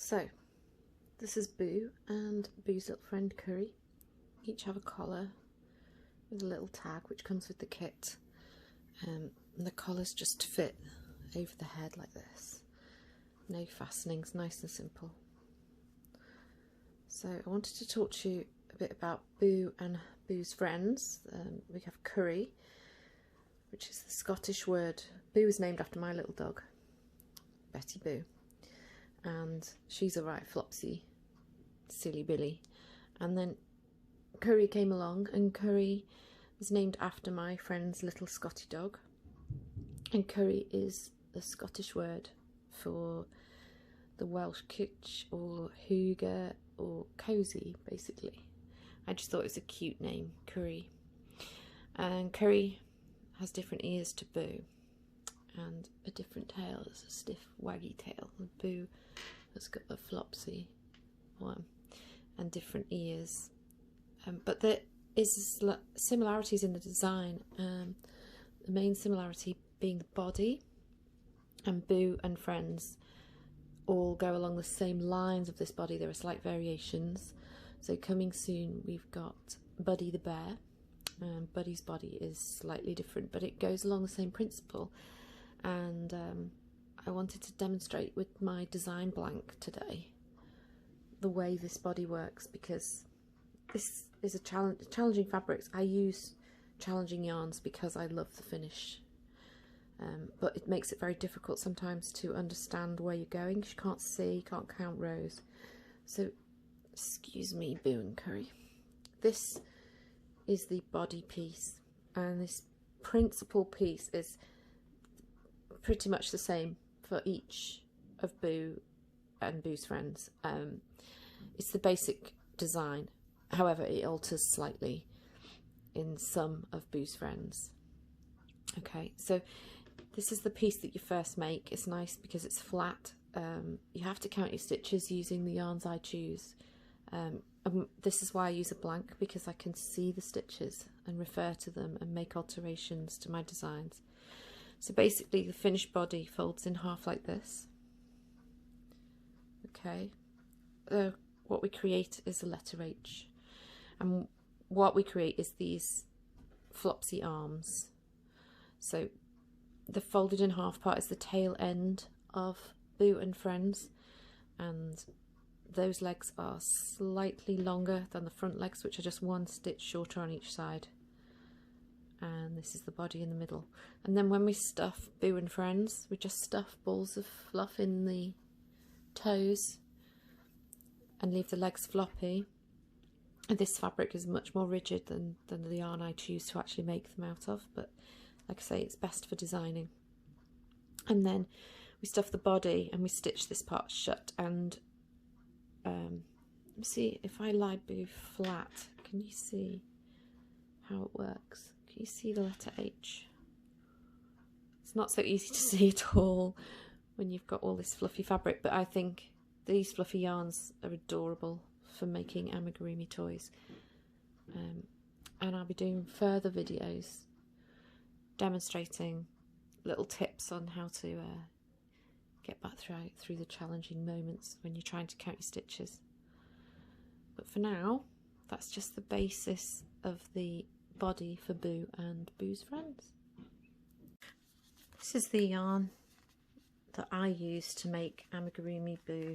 So this is Boo and Boo's little friend Curry. Each have a collar with a little tag which comes with the kit, and the collars just fit over the head like this. No fastenings, nice and simple. So I wanted to talk to you a bit about Boo and Boo's friends. We have Curry, which is the Scottish word. Boo is named after my little dog, Betty Boo, and she's a right flopsy, silly Billy. And then Curry came along, and Curry was named after my friend's little Scotty dog. And Curry is the Scottish word for the Welsh kitch or hygge or cosy, basically. I just thought it was a cute name, Curry. And Curry has different ears to Boo, and a different tail. It's a stiff, waggy tail. And Boo has got the flopsy one, and different ears. But there is similarities in the design. The main similarity being the body, and Boo and friends all go along the same lines of this body. There are slight variations. So coming soon we've got Buddy the bear. Buddy's body is slightly different, but it goes along the same principle, and I wanted to demonstrate with my design blank today the way this body works, because this is a challenging fabrics. I use challenging yarns because I love the finish, but it makes it very difficult sometimes to understand where you're going. You can't see, can't count rows. So excuse me, Boo and Curry. This is the body piece, and this principal piece is pretty much the same for each of Boo and Boo's friends. It's the basic design, however it alters slightly in some of Boo's friends. Okay, so this is the piece that you first make. It's nice because it's flat. You have to count your stitches using the yarns I choose. This is why I use a blank, because I can see the stitches and refer to them and make alterations to my designs. So basically the finished body folds in half like this. Okay, what we create is a letter H, and what we create is these flopsy arms. So the folded in half part is the tail end of Boo and friends, and those legs are slightly longer than the front legs, which are just one stitch shorter on each side. And this is the body in the middle. And then when we stuff Boo and friends, we just stuff balls of fluff in the toes and leave the legs floppy. And this fabric is much more rigid than the yarn I choose to actually make them out of, but like I say, it's best for designing. And then we stuff the body and we stitch this part shut. And let me see if I lie Boo flat. Can you see how it works? Can you see the letter H? It's not so easy to see at all when you've got all this fluffy fabric, but I think these fluffy yarns are adorable for making amigurumi toys. And I'll be doing further videos demonstrating little tips on how to get back through the challenging moments when you're trying to count your stitches. But for now, that's just the basis of the body for Boo and Boo's friends. This is the yarn that I use to make amigurumi Boo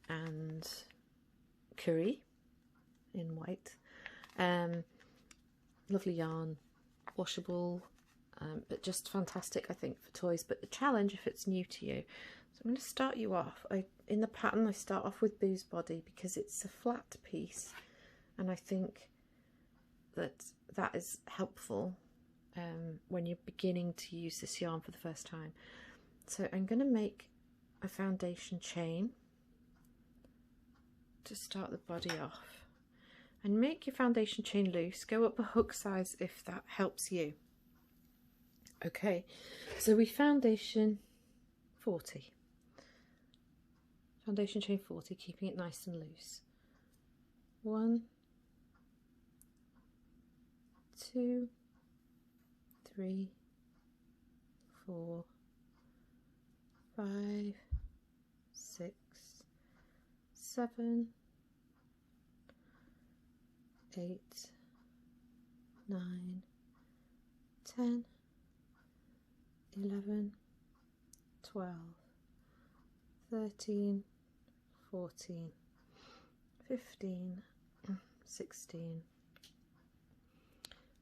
and Curry in white. Lovely yarn, washable, but just fantastic, I think, for toys. But the challenge if it's new to you. So I'm going to start you off. In the pattern I start off with Boo's body because it's a flat piece, and I think that is helpful when you're beginning to use this yarn for the first time. So I'm going to make a foundation chain to start the body off, and make your foundation chain loose. Go up a hook size if that helps you. Okay, so we foundation 40. Foundation chain 40, keeping it nice and loose. 1, 2, 3, 4, 5, 6, 7, 8, 9, 10, 11, 12, 13, 14, 15, 16,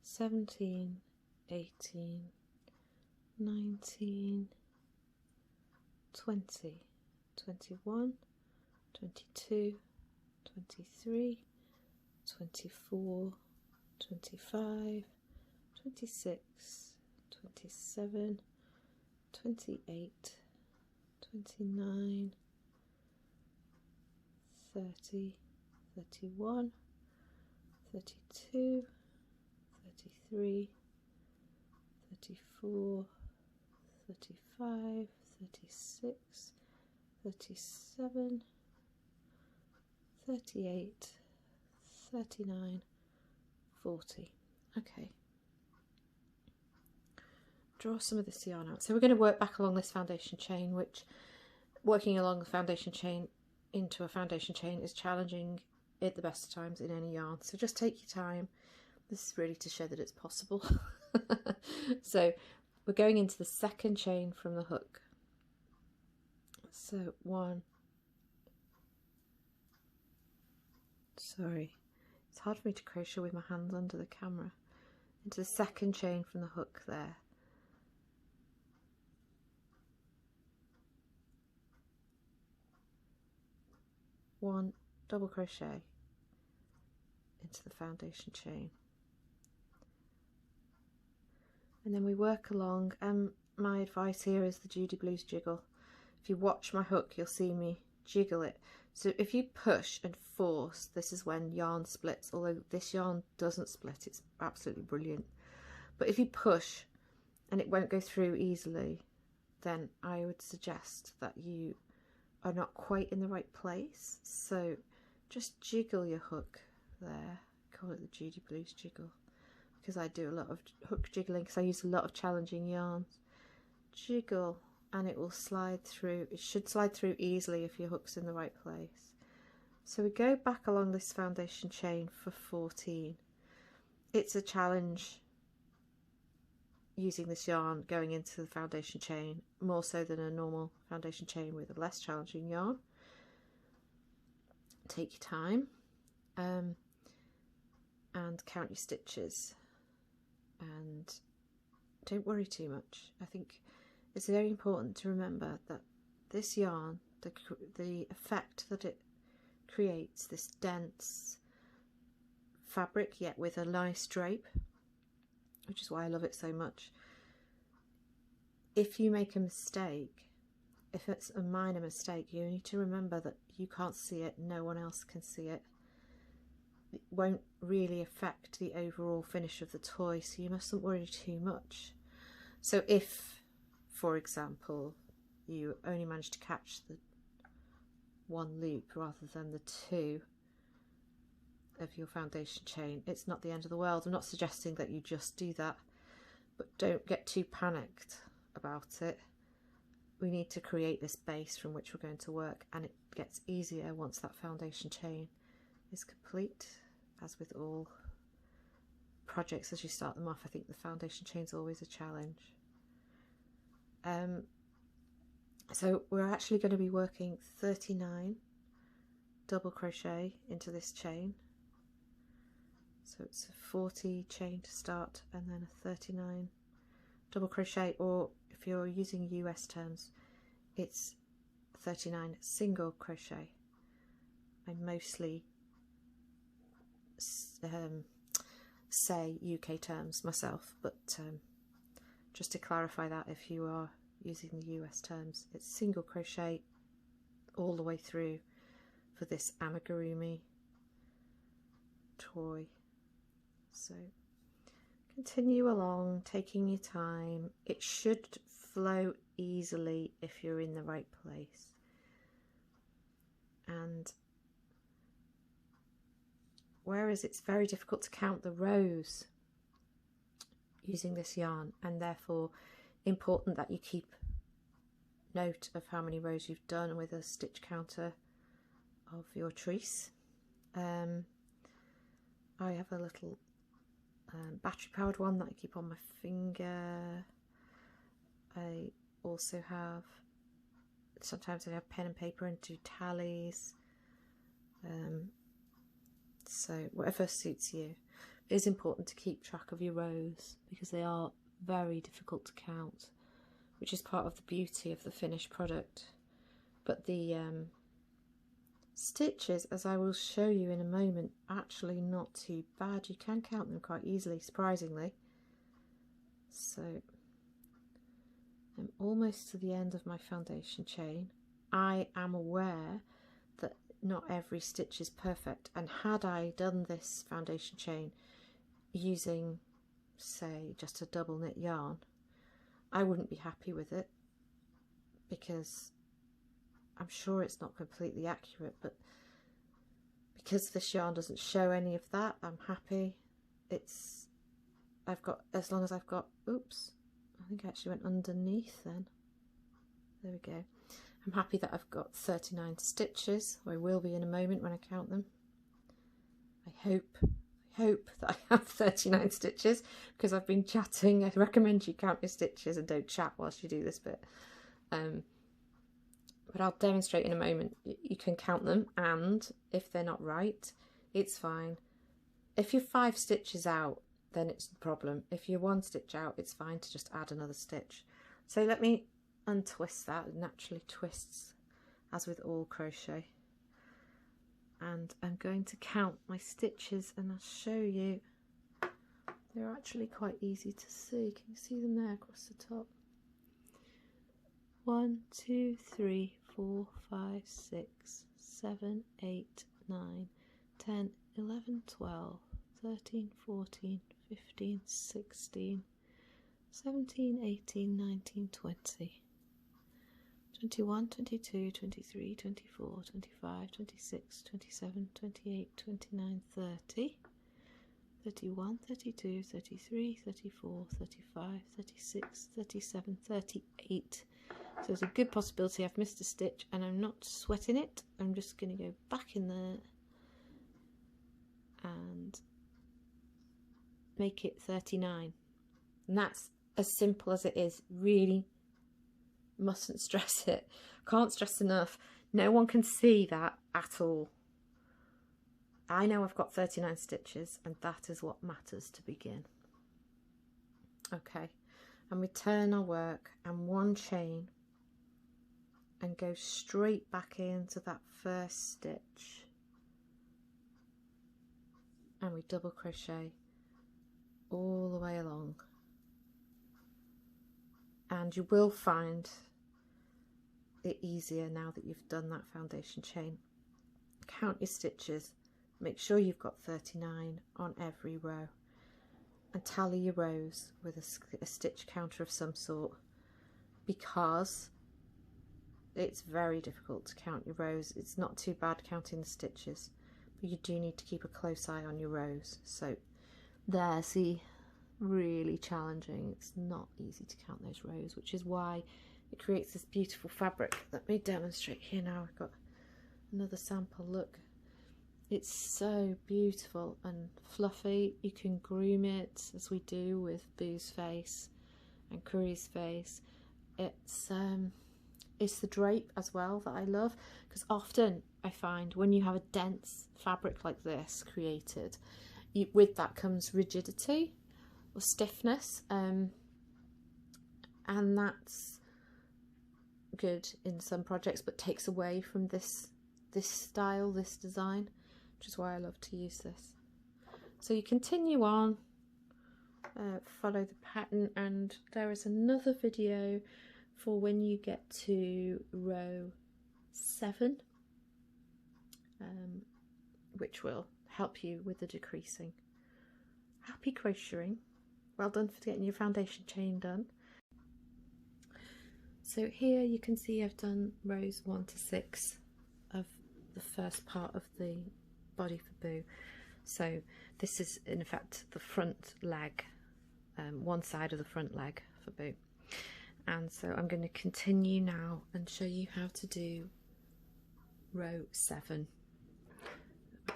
17, 18, 19, 20, 21, 22, 23, 24, 25, 26, 27, 28, 29, 30, 31, 32, 33, 34, 35, 36, 37, 38, 39, 40. Okay. Draw some of this yarn out. So we're going to work back along this foundation chain, which working along the foundation chain into a foundation chain is challenging at the best of times in any yarn. So just take your time. This is really to show that it's possible. So we're going into the second chain from the hook. So it's hard for me to crochet with my hands under the camera. Into the second chain from the hook there. 1 double crochet into the foundation chain, and then we work along. My advice here is the Joodybloos jiggle. If you watch my hook, you'll see me jiggle it. So if you push and force, this is when yarn splits, although this yarn doesn't split. It's absolutely brilliant. But if you push and it won't go through easily, then I would suggest that you are not quite in the right place. So just jiggle your hook there. I call it the Joodybloos jiggle because I do a lot of hook jiggling because I use a lot of challenging yarns. Jiggle and it will slide through. It should slide through easily if your hook's in the right place. So we go back along this foundation chain for 14. It's a challenge using this yarn going into the foundation chain, more so than a normal foundation chain with a less challenging yarn. Take your time and count your stitches, and don't worry too much. I think it's very important to remember that this yarn, the effect that it creates, this dense fabric yet with a nice drape, which is why I love it so much. If you make a mistake, if it's a minor mistake, you need to remember that you can't see it, no one else can see it. It won't really affect the overall finish of the toy, so you mustn't worry too much. So if, for example, you only manage to catch the one loop rather than the two of your foundation chain, it's not the end of the world. I'm not suggesting that you just do that, but don't get too panicked about it. We need to create this base from which we're going to work, and it gets easier once that foundation chain is complete. As with all projects, as you start them off, I think the foundation chain is always a challenge. So we're actually going to be working 39 double crochet into this chain. So it's a 40 chain to start and then a 39 double crochet, or if you're using US terms, it's 39 single crochet. I mostly say UK terms myself, but just to clarify that, if you are using the US terms, it's single crochet all the way through for this amigurumi toy. So continue along, taking your time. It should flow easily if you're in the right place. And whereas it's very difficult to count the rows using this yarn, and therefore important that you keep note of how many rows you've done with a stitch counter of your trees. I have a little battery powered one that I keep on my finger. I also have, sometimes I have pen and paper and do tallies. So whatever suits you. It is important to keep track of your rows because they are very difficult to count, which is part of the beauty of the finished product. But the stitches, as I will show you in a moment, actually not too bad. You can count them quite easily, surprisingly. So I'm almost to the end of my foundation chain. I am aware that not every stitch is perfect, and had I done this foundation chain using, say, just a double knit yarn, I wouldn't be happy with it, because I'm sure it's not completely accurate, but because this yarn doesn't show any of that, I'm happy. I've got, as long as I've got, oops, I think I actually went underneath then. There we go. I'm happy that I've got 39 stitches. I will be in a moment when I count them. I hope that I have 39 stitches, because I've been chatting. I recommend you count your stitches and don't chat whilst you do this bit. But I'll demonstrate in a moment. You can count them, and if they're not right, it's fine. If you're 5 stitches out, then it's the problem. If you're 1 stitch out, it's fine to just add another stitch. So let me untwist that. It naturally twists, as with all crochet. And I'm going to count my stitches, and I'll show you. They're actually quite easy to see. Can you see them there across the top? 1, 2, 3, 4, 5, 6, 7, 8, 9, 10, 11, 12, 13, 14, 15, 16, 17, 18, 19, 20, 21, 22, 23, 24, 25, 26, 27, 28, 29, 30, 31, 32, 33, 34, 35, 36, 37, 38. So there's a good possibility I've missed a stitch, and I'm not sweating it. I'm just going to go back in there and make it 39. And that's as simple as it is. Really mustn't stress it. Can't stress enough. No one can see that at all. I know I've got 39 stitches, and that is what matters to begin. Okay, and we turn our work and 1 chain and go straight back into that first stitch, and we double crochet all the way along. And you will find it easier now that you've done that foundation chain. Count your stitches, make sure you've got 39 on every row, and tally your rows with a stitch counter of some sort, because it's very difficult to count your rows. It's not too bad counting the stitches, but you do need to keep a close eye on your rows. So there, see, really challenging. It's not easy to count those rows, which is why it creates this beautiful fabric. Let me demonstrate here now. I've got another sample. Look, it's so beautiful and fluffy. You can groom it, as we do with Boo's face and Curry's face. It's the drape as well that I love, because often I find when you have a dense fabric like this created, with that comes rigidity or stiffness, and that's good in some projects, but takes away from this style, this design, which is why I love to use this. So you continue on, follow the pattern, and there is another video for when you get to row 7, which will help you with the decreasing. Happy crocheting. Well done for getting your foundation chain done. So here you can see I've done rows 1 to 6 of the first part of the body for Boo. So this is in effect the front leg, one side of the front leg for Boo. And so I'm going to continue now and show you how to do row 7.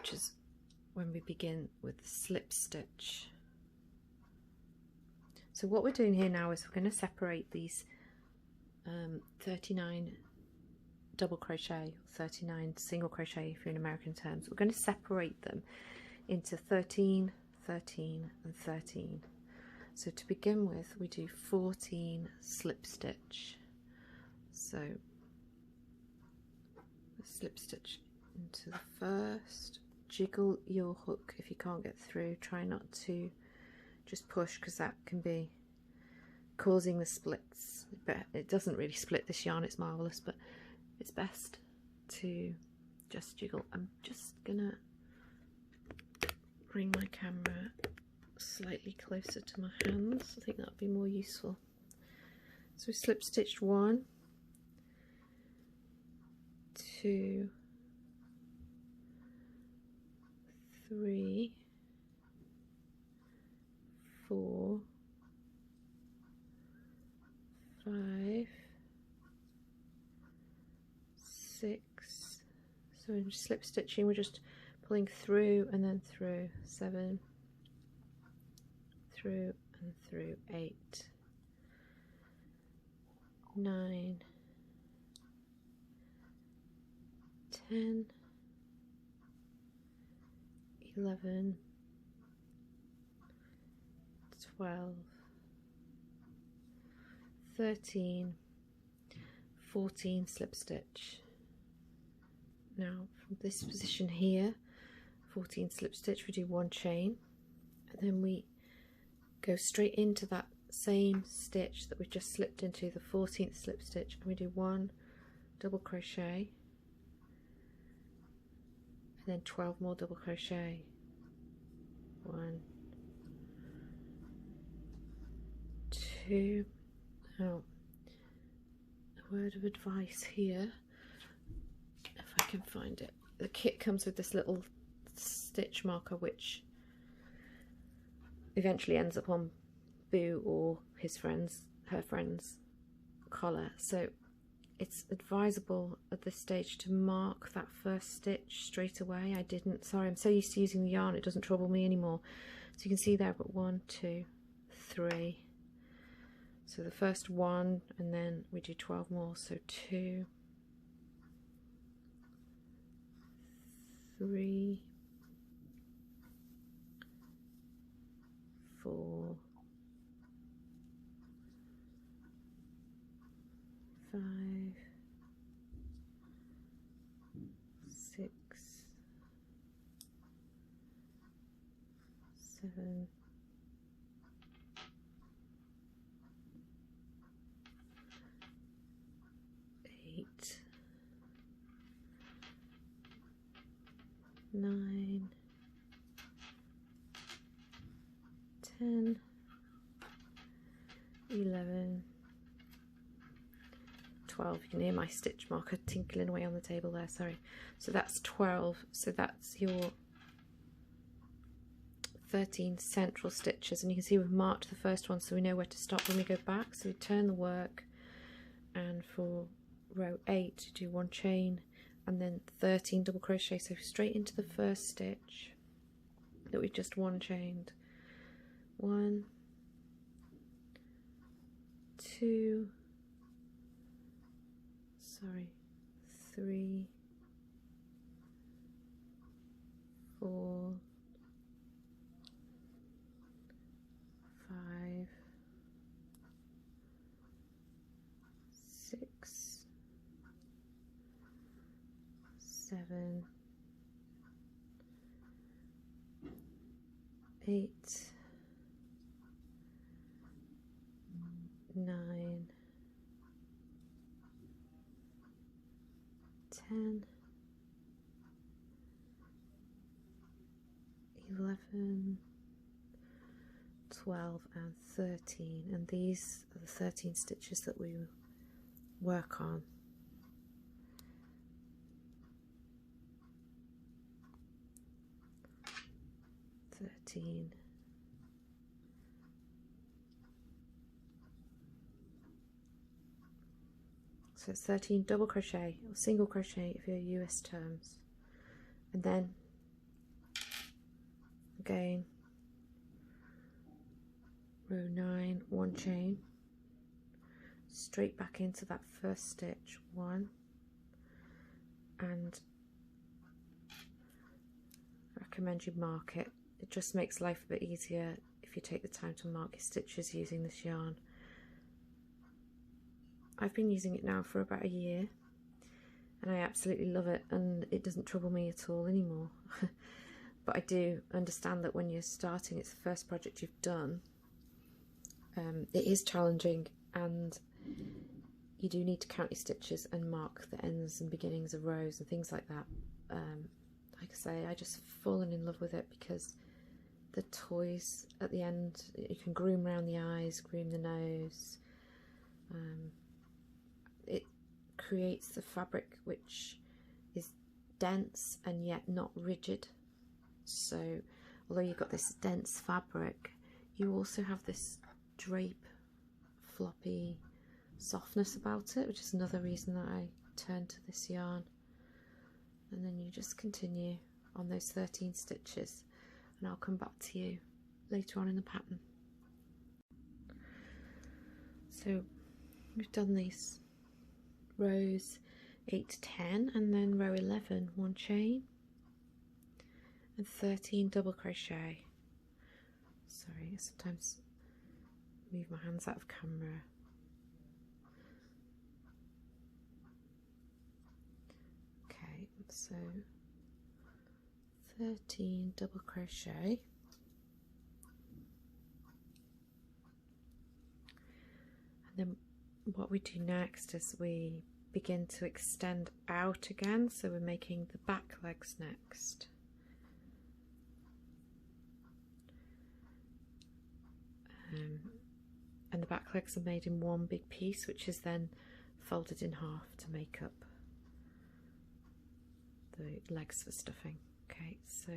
which is when we begin with the slip stitch. So what we're doing here now is we're going to separate these 39 double crochet, 39 single crochet if you're in American terms. We're going to separate them into 13, 13 and 13. So to begin with, we do 14 slip stitch. So slip stitch into the first, jiggle your hook if you can't get through, try not to just push because that can be causing the splits. But it doesn't really split this yarn, it's marvellous, but it's best to just jiggle. I'm just gonna bring my camera slightly closer to my hands, I think that would be more useful. So we slip stitched 1, 2, 3, 4, 5, 6. So in slip stitching we're just pulling through and then through. 7, through and through. 8, 9, 10, 11, 12, 13, 14 slip stitch. Now from this position here, 14 slip stitch, we do 1 chain and then we go straight into that same stitch that we just slipped into, the 14th slip stitch, and we do 1 double crochet and then 12 more double crochet. 1, 2. Now a word of advice here, if I can find it. The kit comes with this little stitch marker which eventually ends up on Boo or her friend's collar, so it's advisable at this stage to mark that first stitch straight away. I didn't, sorry, I'm so used to using the yarn it doesn't trouble me anymore. So you can see there I've got 1, 2, 3. So the first 1 and then we do 12 more, so 2, 3, 4, 5, 6, 7, 8, 9, 10, 11, 12. You can hear my stitch marker tinkling away on the table there, sorry. So that's 12, so that's your 13 central stitches, and you can see we've marked the first one so we know where to stop when we go back. So we turn the work, and for row 8 do 1 chain and then 13 double crochet, so straight into the first stitch that we've just 1 chained. 1, 2, 3, 4, 5, 6, 7, 8, 9, 10, 11, 12 and 13, and these are the 13 stitches that we work on. 13, so it's 13 double crochet or single crochet if you're US terms, and then again, row 9, 1 chain, straight back into that first stitch, 1, and I recommend you mark it. It just makes life a bit easier if you take the time to mark your stitches using this yarn. I've been using it now for about a year and I absolutely love it, and it doesn't trouble me at all anymore. But I do understand that when you're starting, it's the first project you've done, it is challenging, and you do need to count your stitches and mark the ends and beginnings of rows and things like that. Like I say, I just fallen in love with it because the toys at the end, you can groom around the eyes, groom the nose. It creates the fabric which is dense and yet not rigid. So although you've got this dense fabric, you also have this drape, floppy softness about it, which is another reason that I turned to this yarn. And then you just continue on those 13 stitches, and I'll come back to you later on in the pattern. So we've done these rows 8 to 10, and then row 11, 1 chain and 13 double crochet. Sorry, I sometimes move my hands out of camera. Okay, so 13 double crochet, and then what we do next is we begin to extend out again, so we're making the back legs next. And the back legs are made in one big piece, which is then folded in half to make up the legs for stuffing. Okay, so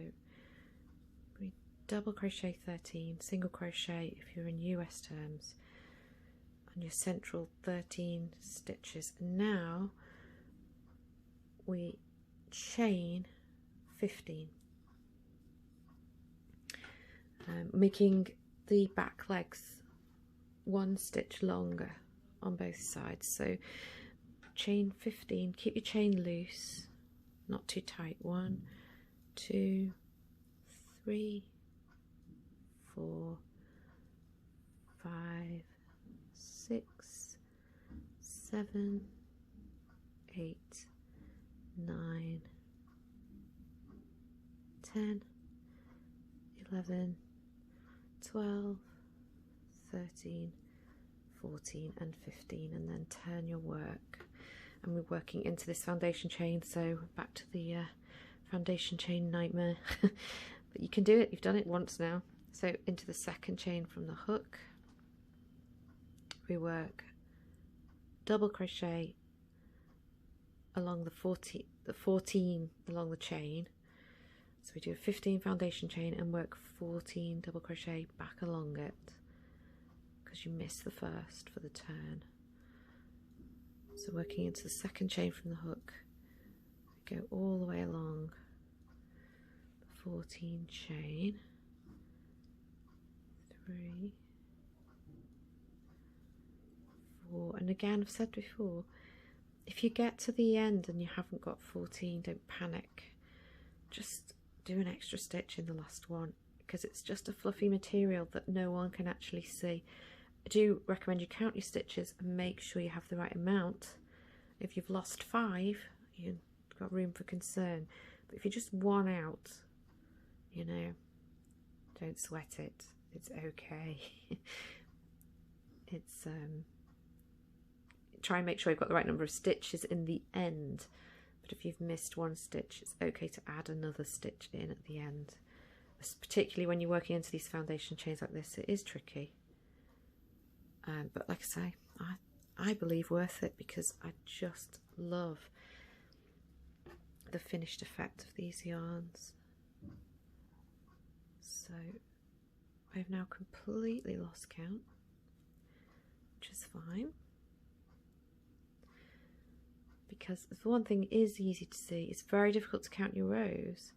we double crochet 13, single crochet if you're in US terms, on your central 13 stitches. And now we chain 15, making the back legs 1 stitch longer on both sides. So chain 15, keep your chain loose, not too tight. 1, 2, 3, 4, 5, 6, 7, 8, 9, 10, 11, 12, 13, 14 and 15, and then turn your work. And we're working into this foundation chain, so back to the foundation chain nightmare. But you can do it, you've done it once now. So into the second chain from the hook, we work double crochet along the 14 along the chain. So we do a 15 foundation chain and work 14 double crochet back along it, because you missed the first for the turn. So working into the second chain from the hook, we go all the way along the 14 chain, 3, 4, and again I've said before, if you get to the end and you haven't got 14, don't panic, just do an extra stitch in the last one, because it's just a fluffy material that no one can actually see. I do recommend you count your stitches and make sure you have the right amount. If you've lost 5, you've got room for concern, but if you're just 1 out, you know, don't sweat it, it's okay. It's try and make sure you've got the right number of stitches in the end, but if you've missed 1 stitch, it's okay to add another stitch in at the end. Particularly when you're working into these foundation chains like this, it is tricky. But like I say, I believe worth it, because I just love the finished effect of these yarns. So I've now completely lost count, which is fine, because the one thing is easy to see. It's very difficult to count your rows,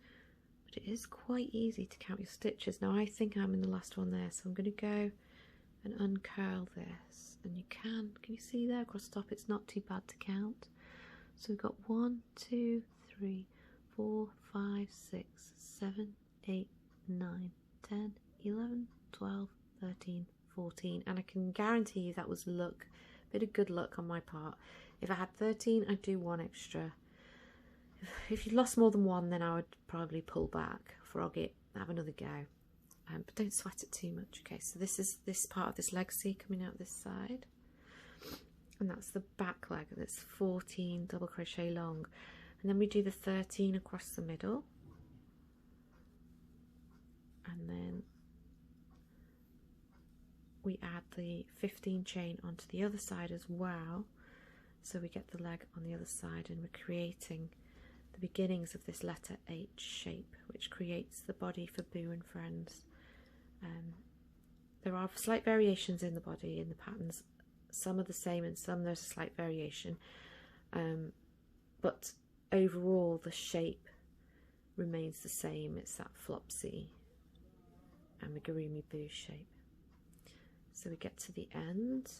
but it is quite easy to count your stitches. Now I think I'm in the last one there, so I'm going to go and uncurl this, and you can you see there across the top? It's not too bad to count. So we've got 1, 2, 3, 4, 5, 6, 7, 8, 9, 10, 11, 12, 13, 14, and I can guarantee you that was luck, a bit of good luck on my part. If I had 13, I'd do 1 extra. If you lost more than 1, then I would probably pull back, frog it, have another go. But don't sweat it too much. Okay, so this is this part of this legacy coming out this side, and that's the back leg that's 14 double crochet long, and then we do the 13 across the middle, and then we add the 15 chain onto the other side as well, so we get the leg on the other side, and we're creating the beginnings of this letter H shape, which creates the body for Boo and Friends. There are slight variations in the body, in the patterns. Some are the same and some there's a slight variation, but overall the shape remains the same. It's that Flopsy Amigurumi Boo shape. So we get to the end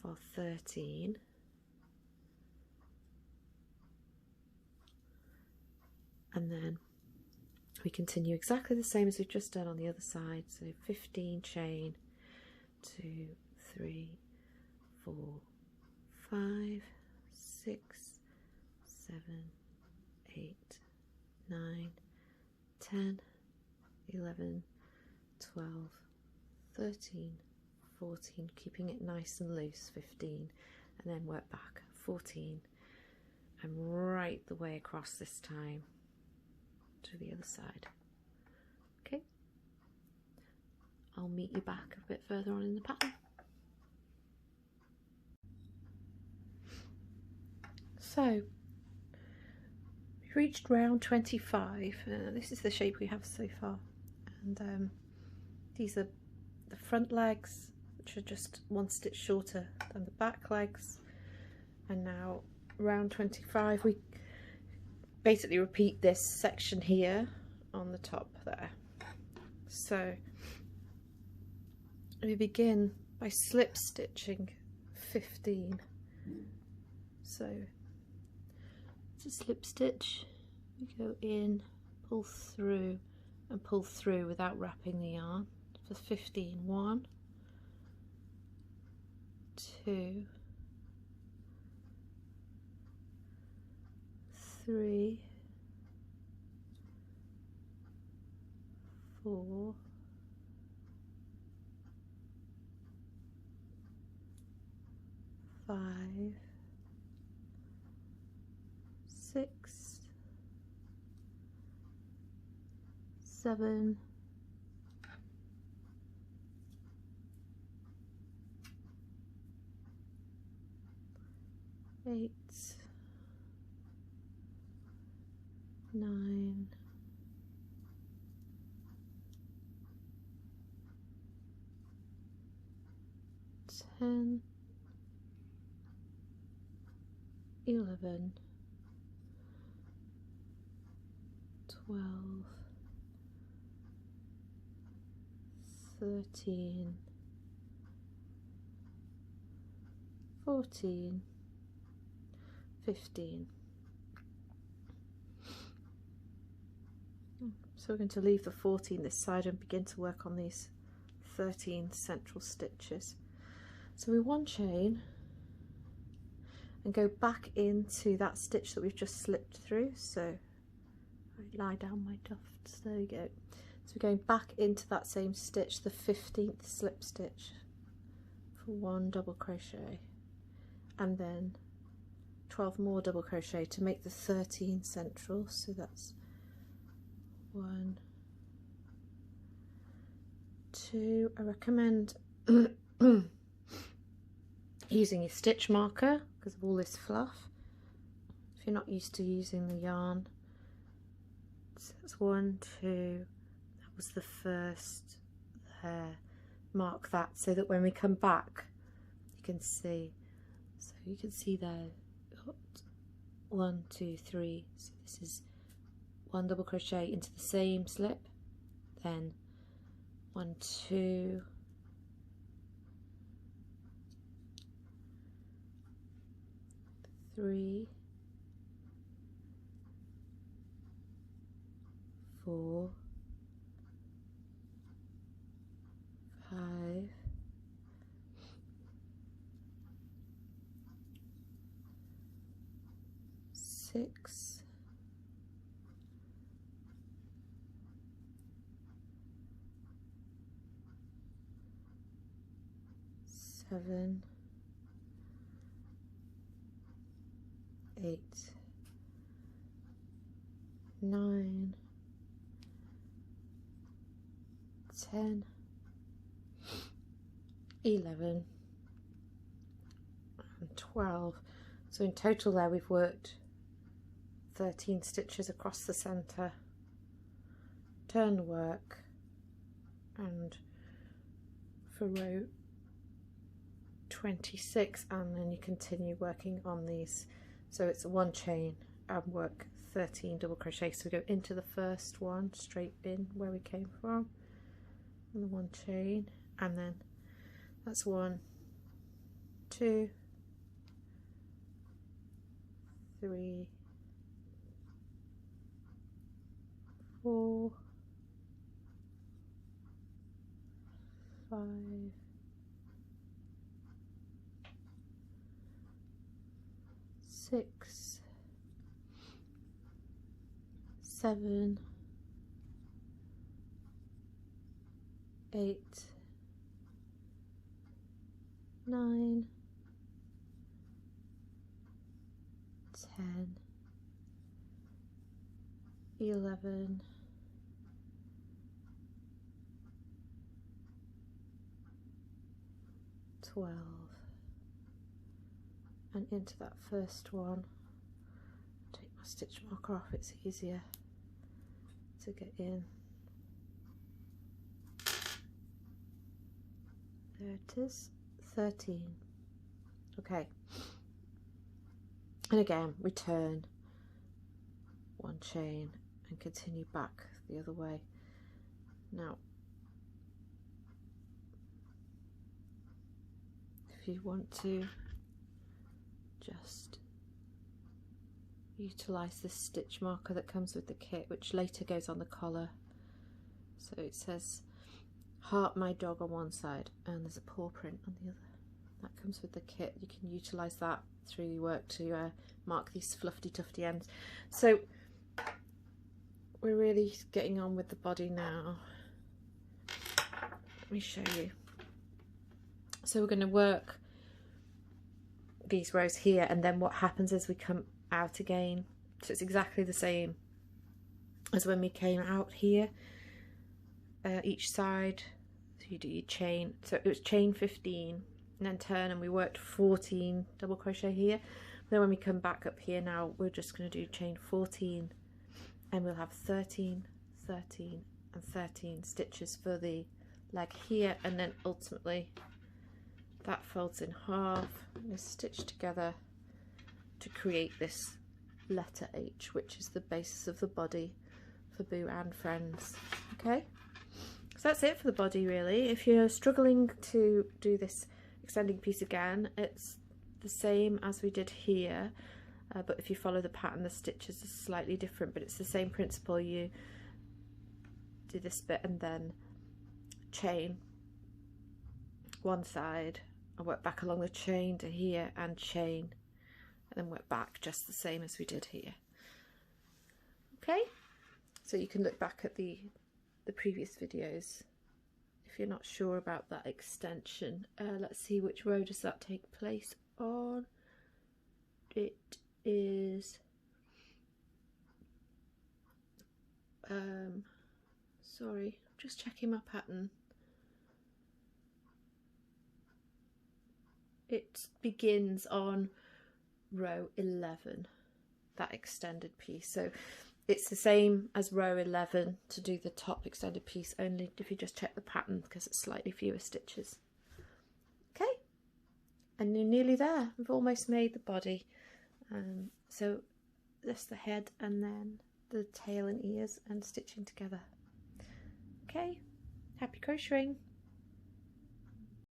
of our 13, and then we continue exactly the same as we've just done on the other side. So 15 chain, 2, 3, 4, 5, 6, 7, 8, 9, 10, 11, 12, 13, 14, keeping it nice and loose, 15, and then work back, 14, and right the way across this time to the other side. Okay, I'll meet you back a bit further on in the pattern. So we've reached round 25. This is the shape we have so far, and these are the front legs, which are just 1 stitch shorter than the back legs, and now round 25 we basically repeat this section here on the top there. So we begin by slip stitching 15. So it's a slip stitch, we go in, pull through and pull through without wrapping the yarn for 15. 1, 2, 3, 4, 5, 6, 7, 8, 9, 10, 11, 12, 13, 14, 15. So we're going to leave the 14 this side and begin to work on these 13 central stitches. So we 1 chain and go back into that stitch that we've just slipped through. So I lie down my tufts, there we go. So we're going back into that same stitch, the 15th slip stitch, for 1 double crochet, and then 12 more double crochet to make the 13 central. So that's 1, 2. I recommend using your stitch marker because of all this fluff, if you're not used to using the yarn. So that's 1, 2, that was the first there. Mark that so that when we come back you can see. So you can see there, 1, 2, 3, so this is 1 double crochet into the same slip, then 1, 2, 3, 4, 5, 6, 7, 8, 9, 10, 11 and 12. So in total there we've worked 13 stitches across the centre, turn the work, and for row 26, and then you continue working on these. So it's 1 chain and work 13 double crochet. So we go into the first one straight in where we came from, and the 1 chain, and then that's 1, 2, 3, 4, 5, 6, 7, 8, 9, 10, 11, 12, and into that first one. Take my stitch marker off, it's easier to get in. There it is, 13. Okay, and again we turn 1 chain and continue back the other way. Now if you want to just utilize this stitch marker that comes with the kit, which later goes on the collar, so it says heart my dog on one side and there's a paw print on the other. That comes with the kit. You can utilize that through your work to mark these fluffy tufty ends. So we're really getting on with the body now. Let me show you. So we're going to work these rows here, and then what happens is we come out again. So it's exactly the same as when we came out here, each side. So you do your chain, so it was chain 15 and then turn, and we worked 14 double crochet here. Then when we come back up here now, we're just going to do chain 14, and we'll have 13, 13 and 13 stitches for the leg here, and then ultimately that folds in half and is stitched together to create this letter H, which is the basis of the body for Boo and Friends. Okay, so that's it for the body really. If you're struggling to do this extending piece again, it's the same as we did here, but if you follow the pattern the stitches are slightly different, but it's the same principle. You do this bit and then chain one side and work back along the chain to here and chain, and then work back just the same as we did here. Okay, so you can look back at the previous videos if you're not sure about that extension. Let's see, which row does that take place on? It is sorry, just checking my pattern. It begins on row 11, that extended piece. So it's the same as row 11 to do the top extended piece, only if you just check the pattern because it's slightly fewer stitches. Okay, and you're nearly there. We've almost made the body. So that's the head and then the tail and ears and stitching together. Okay, happy crocheting!